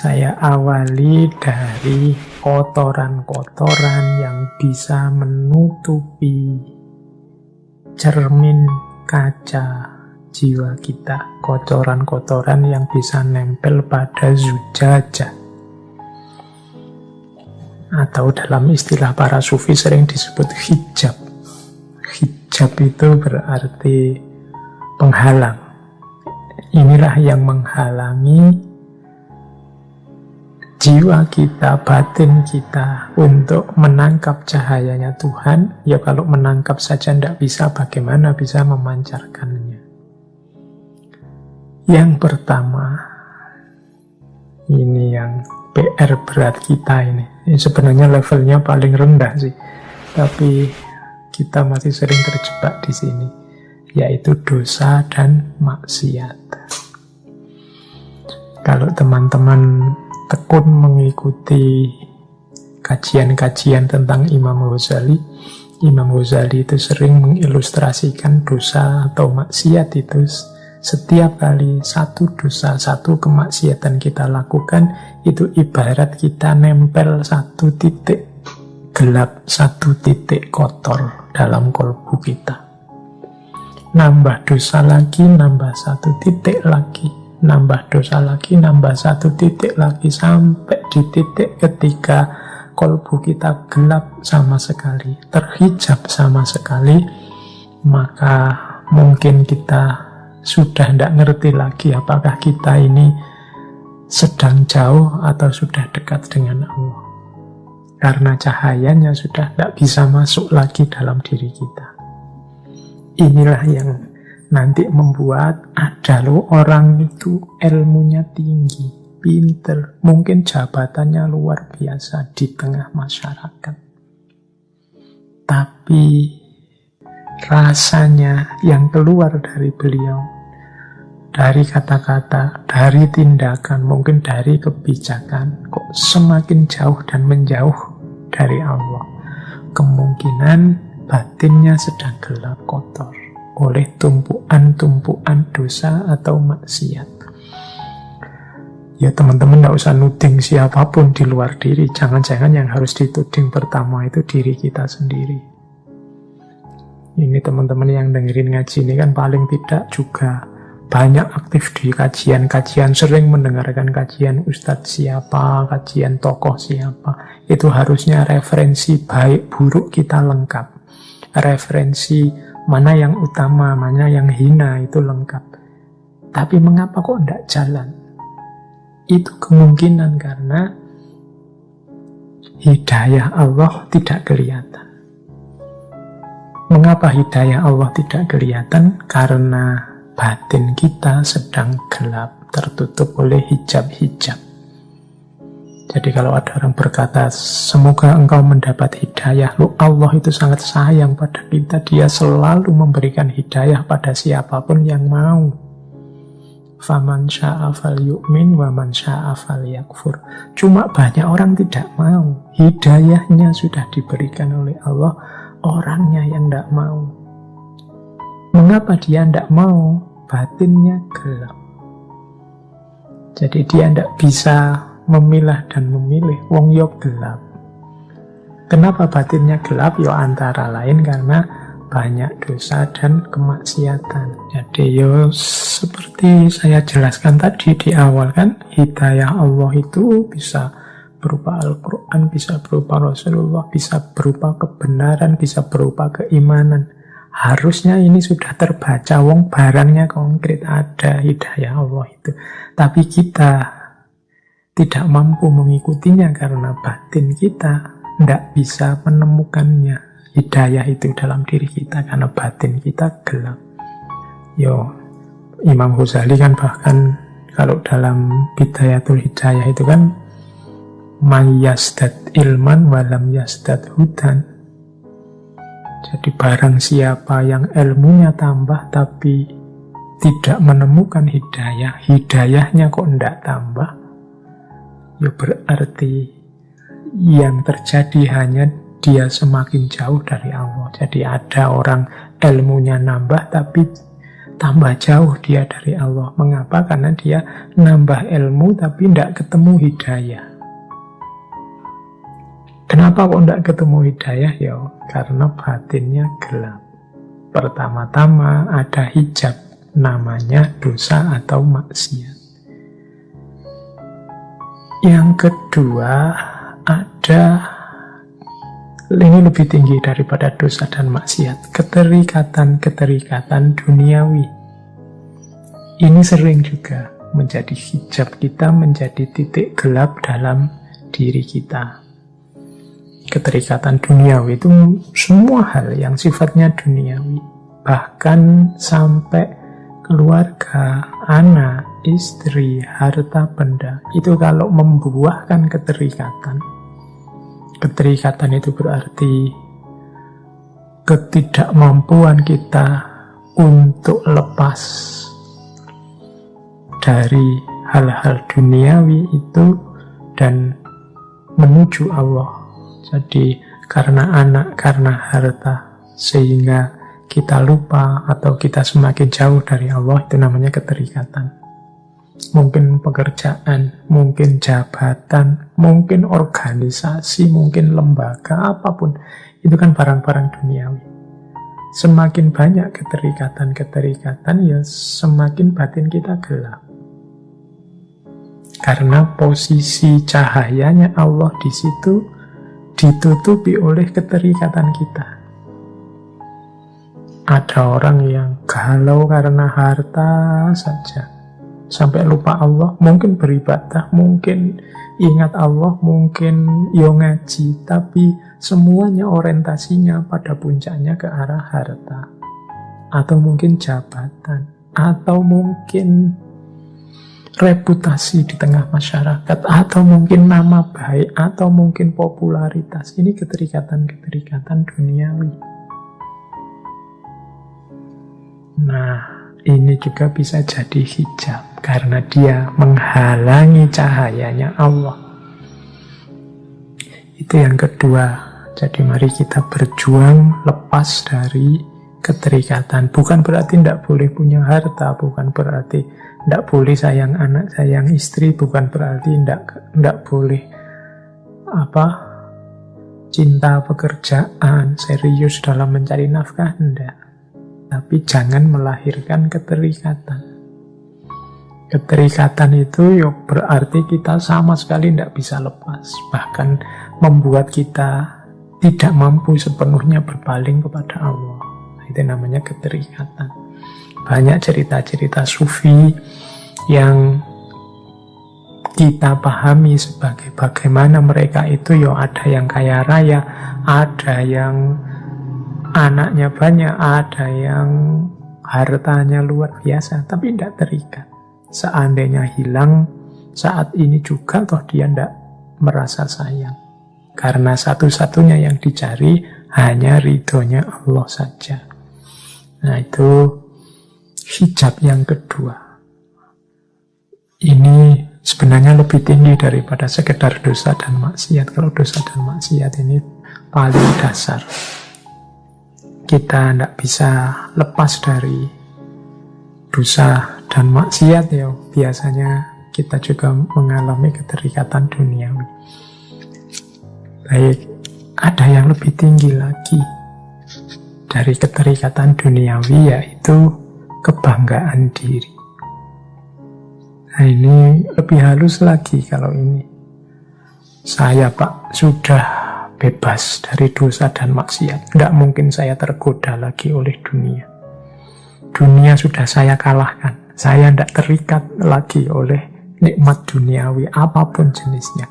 Saya awali dari kotoran-kotoran yang bisa menutupi cermin kaca jiwa kita. Kotoran-kotoran yang bisa nempel pada zujajah. Atau dalam istilah para sufi sering disebut hijab. Hijab itu berarti penghalang. Inilah yang menghalangi jiwa kita, batin kita untuk menangkap cahayanya Tuhan. Ya kalau menangkap saja tidak bisa, bagaimana bisa memancarkannya? Yang pertama, ini yang PR berat kita ini. Ini sebenarnya levelnya paling rendah sih, tapi kita masih sering terjebak di sini, yaitu dosa dan maksiat. Kalau teman-teman tekun mengikuti kajian-kajian tentang Imam Ghazali, Imam Ghazali itu sering mengilustrasikan dosa atau maksiat itu setiap kali satu dosa, satu kemaksiatan kita lakukan, itu ibarat kita nempel satu titik gelap, satu titik kotor dalam kolbu kita. Nambah dosa lagi, nambah satu titik lagi, nambah dosa lagi, nambah satu titik lagi, sampai di titik ketika kolbu kita gelap sama sekali, terhijab sama sekali, maka mungkin kita sudah tidak ngerti lagi apakah kita ini sedang jauh atau sudah dekat dengan Allah. Karena cahayanya sudah tidak bisa masuk lagi dalam diri kita. Inilah yang nanti membuat ada loh orang itu ilmunya tinggi, pinter, mungkin jabatannya luar biasa di tengah masyarakat. Tapi rasanya yang keluar dari beliau, dari kata-kata, dari tindakan, mungkin dari kebijakan, kok semakin jauh dan menjauh dari Allah. Kemungkinan batinnya sedang gelap, kotor oleh tumpuan-tumpuan dosa atau maksiat. Ya teman-teman tidak usah nuding siapapun di luar diri. Jangan-jangan yang harus dituding pertama itu diri kita sendiri. Ini teman-teman yang dengerin ngaji ini kan paling tidak juga banyak aktif di kajian-kajian, sering mendengarkan kajian ustadz siapa, kajian tokoh siapa. Itu harusnya referensi baik buruk kita lengkap. Referensi mana yang utama, mana yang hina itu lengkap. Tapi mengapa kok tidak jalan? Itu kemungkinan karena hidayah Allah tidak kelihatan. Mengapa hidayah Allah tidak kelihatan? Karena batin kita sedang gelap, tertutup oleh hijab-hijab. Jadi kalau ada orang berkata, semoga engkau mendapat hidayah, loh Allah itu sangat sayang pada kita, dia selalu memberikan hidayah pada siapapun yang mau. Faman sya'a falyu'min wa man sya'a falyakfur. Cuma banyak orang tidak mau. Hidayahnya sudah diberikan oleh Allah, orangnya yang tidak mau. Mengapa dia tidak mau? Batinnya gelap. Jadi dia tidak bisa memilah dan memilih. Wong yo gelap. Kenapa batinnya gelap? Yo antara lain karena banyak dosa dan kemaksiatan. Jadi yo seperti saya jelaskan tadi di awal kan, hidayah Allah itu bisa berupa Al-Quran, bisa berupa Rasulullah, bisa berupa kebenaran, bisa berupa keimanan. Harusnya ini sudah terbaca, wong barangnya konkret, ada hidayah Allah itu. Tapi kita tidak mampu mengikutinya karena batin kita tidak bisa menemukannya, hidayah itu dalam diri kita, karena batin kita gelap. Imam Ghazali kan bahkan kalau dalam Bidayatul Hidayah itu kan man yazdad ilman walam yazdad hudan. Jadi barang siapa yang ilmunya tambah tapi tidak menemukan hidayah, hidayahnya kok tidak tambah, ya berarti yang terjadi hanya dia semakin jauh dari Allah. Jadi ada orang ilmunya nambah tapi tambah jauh dia dari Allah. Mengapa? Karena dia nambah ilmu tapi tidak ketemu hidayah. Kenapa kok tidak ketemu hidayah? Ya, karena batinnya gelap. Pertama-tama ada hijab, namanya dosa atau maksiat. Yang kedua, ada, ini lebih tinggi daripada dosa dan maksiat, keterikatan duniawi. Ini sering juga menjadi hijab kita, menjadi titik gelap dalam diri kita. Keterikatan duniawi itu semua hal yang sifatnya duniawi, bahkan sampai keluarga, anak, istri, harta benda. Itu kalau membuahkan keterikatan. Keterikatan itu berarti ketidakmampuan kita untuk lepas dari hal-hal duniawi itu dan menuju Allah. Jadi karena anak, karena harta, sehingga kita lupa atau kita semakin jauh dari Allah, itu namanya keterikatan. Mungkin pekerjaan, mungkin jabatan, mungkin organisasi, mungkin lembaga, apapun. Itu kan barang-barang duniawi. Semakin banyak keterikatan, ya semakin batin kita gelap. Karena posisi cahayanya Allah di situ ditutupi oleh keterikatan kita. Ada orang yang galau karena harta saja, sampai lupa Allah. Mungkin beribadah, mungkin ingat Allah, mungkin ngaji, tapi semuanya orientasinya pada puncaknya ke arah harta. Atau mungkin jabatan, atau mungkin reputasi di tengah masyarakat, atau mungkin nama baik, atau mungkin popularitas. Ini keterikatan duniawi. Nah, ini juga bisa jadi hijab karena dia menghalangi cahayanya Allah. Itu yang kedua. Jadi mari kita berjuang lepas dari keterikatan. Bukan berarti tidak boleh punya harta, bukan berarti tidak boleh sayang anak, sayang istri, bukan berarti tidak boleh cinta pekerjaan, serius dalam mencari nafkah, tidak. Tapi jangan melahirkan keterikatan. Keterikatan itu berarti kita sama sekali tidak bisa lepas. Bahkan membuat kita tidak mampu sepenuhnya berpaling kepada Allah. Itu namanya keterikatan. Banyak cerita-cerita sufi yang kita pahami sebagai bagaimana mereka itu ada yang kaya raya, ada yang anaknya banyak, ada yang hartanya luar biasa, tapi tidak terikat. Seandainya hilang saat ini juga, toh dia tidak merasa sayang. Karena satu-satunya yang dicari hanya ridhonya Allah saja. Nah, itu hijab yang kedua. Ini sebenarnya lebih tinggi daripada sekedar dosa dan maksiat. Kalau dosa dan maksiat ini paling dasar. Kita tidak bisa lepas dari dosa dan maksiat, ya. Biasanya kita juga mengalami keterikatan duniawi. Baik, ada yang lebih tinggi lagi dari keterikatan duniawi, yaitu kebanggaan diri. Nah, ini lebih halus lagi kalau ini. Saya sudah bebas dari dosa dan maksiat. Tidak mungkin saya tergoda lagi oleh dunia. Dunia sudah saya kalahkan. Saya tidak terikat lagi oleh nikmat duniawi apapun jenisnya.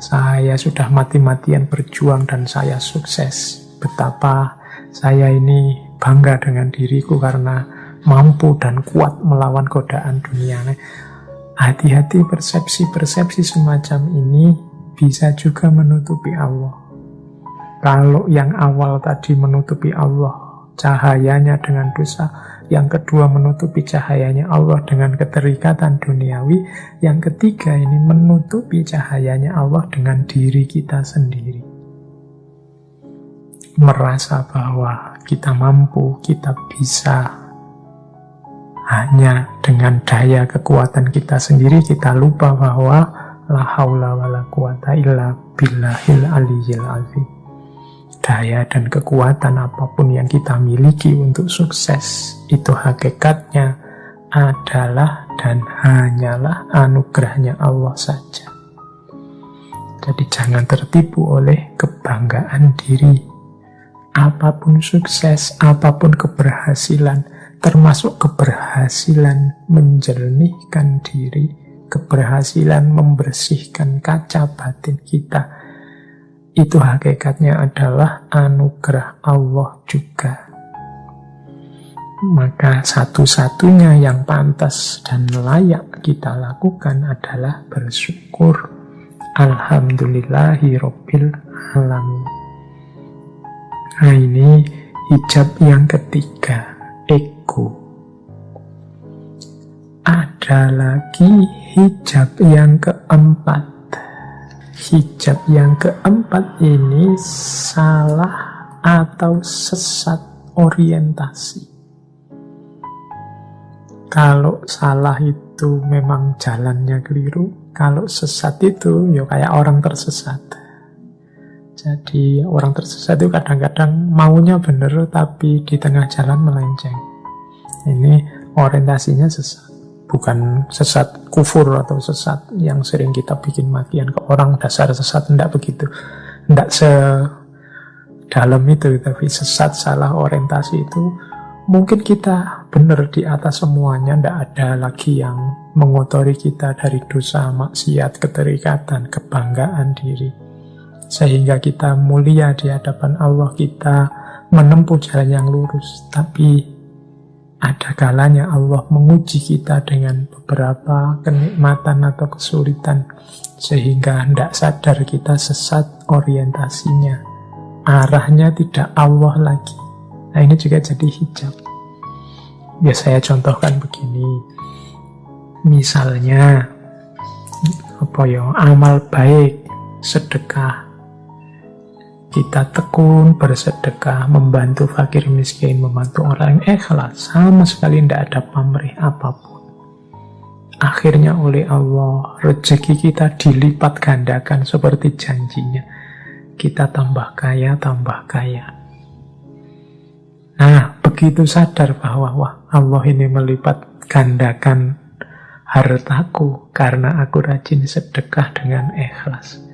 Saya sudah mati-matian berjuang dan saya sukses. Betapa saya ini bangga dengan diriku karena mampu dan kuat melawan godaan dunia. Hati-hati, persepsi-persepsi semacam ini bisa juga menutupi Allah. Kalau yang awal tadi menutupi Allah, cahayanya dengan dosa. Yang kedua menutupi cahayanya Allah dengan keterikatan duniawi. Yang ketiga ini menutupi cahayanya Allah dengan diri kita sendiri. Merasa bahwa kita mampu, kita bisa, hanya dengan daya kekuatan kita sendiri kita lupa bahwa la haula wala quwata illa billahil aliyyil azim. Daya dan kekuatan apapun yang kita miliki untuk sukses itu hakikatnya adalah dan hanyalah anugerahnya Allah saja. Jadi jangan tertipu oleh kebanggaan diri. Apapun sukses, apapun keberhasilan, termasuk keberhasilan menjernihkan diri, keberhasilan membersihkan kaca batin kita, itu hakikatnya adalah anugerah Allah juga. Maka satu-satunya yang pantas dan layak kita lakukan adalah bersyukur. Alhamdulillahi Rabbil Alamin. Nah, ini hijab yang ketiga, ego. Ada lagi hijab yang keempat. Hijab yang keempat ini salah atau sesat orientasi. Kalau salah itu memang jalannya keliru, kalau sesat itu ya kayak orang tersesat. Jadi orang tersesat itu kadang-kadang maunya benar tapi di tengah jalan melenceng. Ini orientasinya sesat. Bukan sesat kufur atau sesat yang sering kita bikin makian ke orang dasar sesat, tidak begitu. Tidak sedalam itu, tapi sesat salah orientasi itu mungkin kita benar di atas semuanya, tidak ada lagi yang mengotori kita dari dosa, maksiat, keterikatan, kebanggaan diri. Sehingga kita mulia di hadapan Allah, kita menempuh jalan yang lurus. Tapi ada kalanya Allah menguji kita dengan beberapa kenikmatan atau kesulitan, sehingga tidak sadar kita sesat orientasinya. Arahnya tidak Allah lagi. Nah, ini juga jadi hijab. Ya, saya contohkan begini. Misalnya, amal baik, sedekah. Kita tekun bersedekah, membantu fakir miskin, membantu orang yang ikhlas, sama sekali tidak ada pamrih apapun. Akhirnya oleh Allah, rezeki kita dilipat gandakan seperti janjinya. Kita tambah kaya, tambah kaya. Nah, begitu sadar bahwa wah, Allah ini melipat gandakan hartaku karena aku rajin sedekah dengan ikhlas.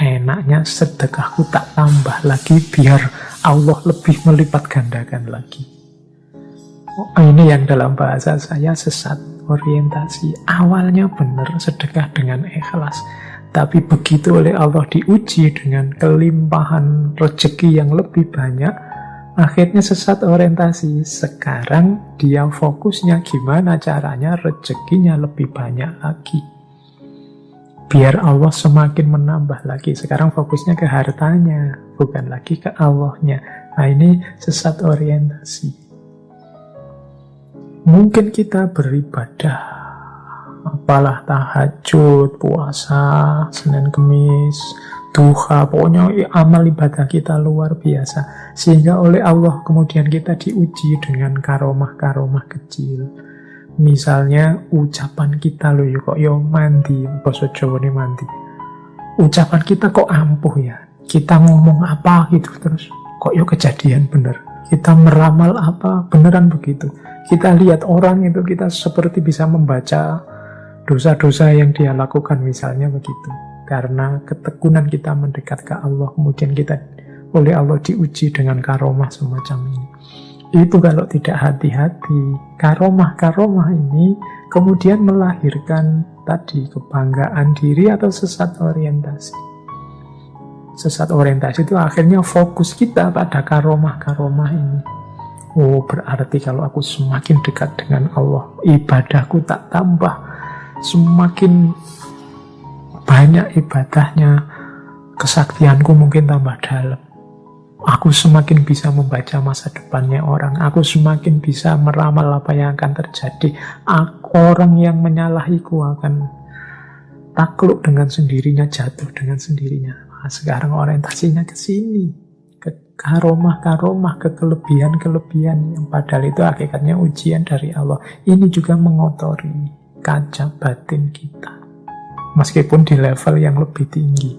Enaknya sedekahku tak tambah lagi biar Allah lebih melipat gandakan lagi. Ini yang dalam bahasa saya sesat orientasi. Awalnya benar sedekah dengan ikhlas, tapi begitu oleh Allah diuji dengan kelimpahan rezeki yang lebih banyak, akhirnya sesat orientasi. Sekarang dia fokusnya gimana caranya rezekinya lebih banyak lagi, biar Allah semakin menambah lagi. Sekarang fokusnya ke hartanya, bukan lagi ke Allahnya. Nah, ini sesat orientasi. Mungkin kita beribadah, apalah tahajud, puasa, Senin Kemis, duha, pokoknya amal ibadah kita luar biasa. Sehingga oleh Allah kemudian kita diuji dengan karomah-karomah kecil. Misalnya ucapan kita loh kok mandi, basa Jawa ini mandi. Ucapan kita kok ampuh ya. Kita ngomong apa gitu terus kok kejadian bener. Kita meramal apa beneran begitu. Kita lihat orang itu kita seperti bisa membaca dosa-dosa yang dia lakukan misalnya begitu. Karena ketekunan kita mendekat ke Allah, kemudian kita oleh Allah diuji dengan karomah semacam ini. Itu kalau tidak hati-hati, karomah-karomah ini kemudian melahirkan tadi kebanggaan diri atau sesat orientasi. Sesat orientasi itu akhirnya fokus kita pada karomah-karomah ini. Oh, berarti kalau aku semakin dekat dengan Allah, ibadahku tak tambah, semakin banyak ibadahnya, kesaktianku mungkin tambah dalam. Aku semakin bisa membaca masa depannya orang. Aku semakin bisa meramal apa yang akan terjadi. Orang yang menyalahiku akan takluk dengan sendirinya, jatuh dengan sendirinya. Nah, sekarang orientasinya ke sini, ke karomah-karomah, kekelebihan-kelebihan yang padahal itu hakikatnya ujian dari Allah. Ini juga mengotori kaca batin kita, meskipun di level yang lebih tinggi.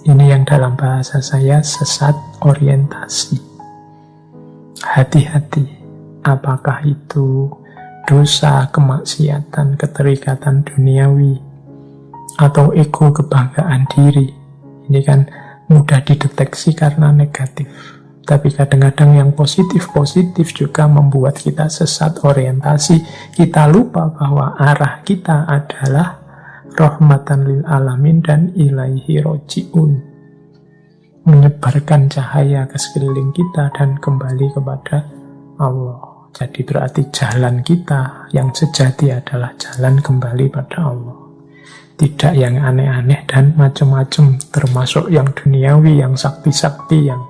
Ini yang dalam bahasa saya sesat orientasi. Hati-hati, apakah itu dosa, kemaksiatan, keterikatan duniawi, atau ego, kebanggaan diri. Ini kan mudah dideteksi karena negatif. Tapi kadang-kadang yang positif-positif juga membuat kita sesat orientasi. Kita lupa bahwa arah kita adalah rahmatan lil alamin dan ilaihi roji'un. Menyebarkan cahaya ke sekeliling kita dan kembali kepada Allah. Jadi berarti jalan kita yang sejati adalah jalan kembali pada Allah. Tidak yang aneh-aneh dan macam-macam, termasuk yang duniawi, yang sakti-sakti, yang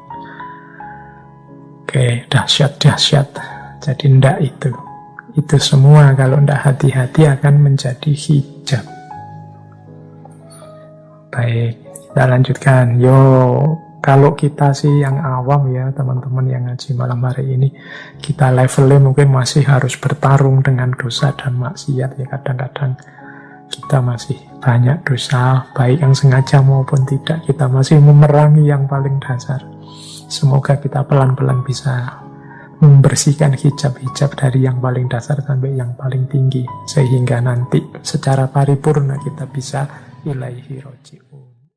dahsyat-dahsyat. Jadi ndak itu. Itu semua kalau ndak hati-hati akan menjadi hijab. Baik, kita lanjutkan. Kalau kita sih yang awam ya, teman-teman yang ngaji malam hari ini, kita levelnya mungkin masih harus bertarung dengan dosa dan maksiat ya. Kadang-kadang kita masih banyak dosa, baik yang sengaja maupun tidak. Kita masih memerangi yang paling dasar. Semoga kita pelan-pelan bisa membersihkan hijab-hijab dari yang paling dasar sampai yang paling tinggi, sehingga nanti secara paripurna kita bisa ilaihi roji'un.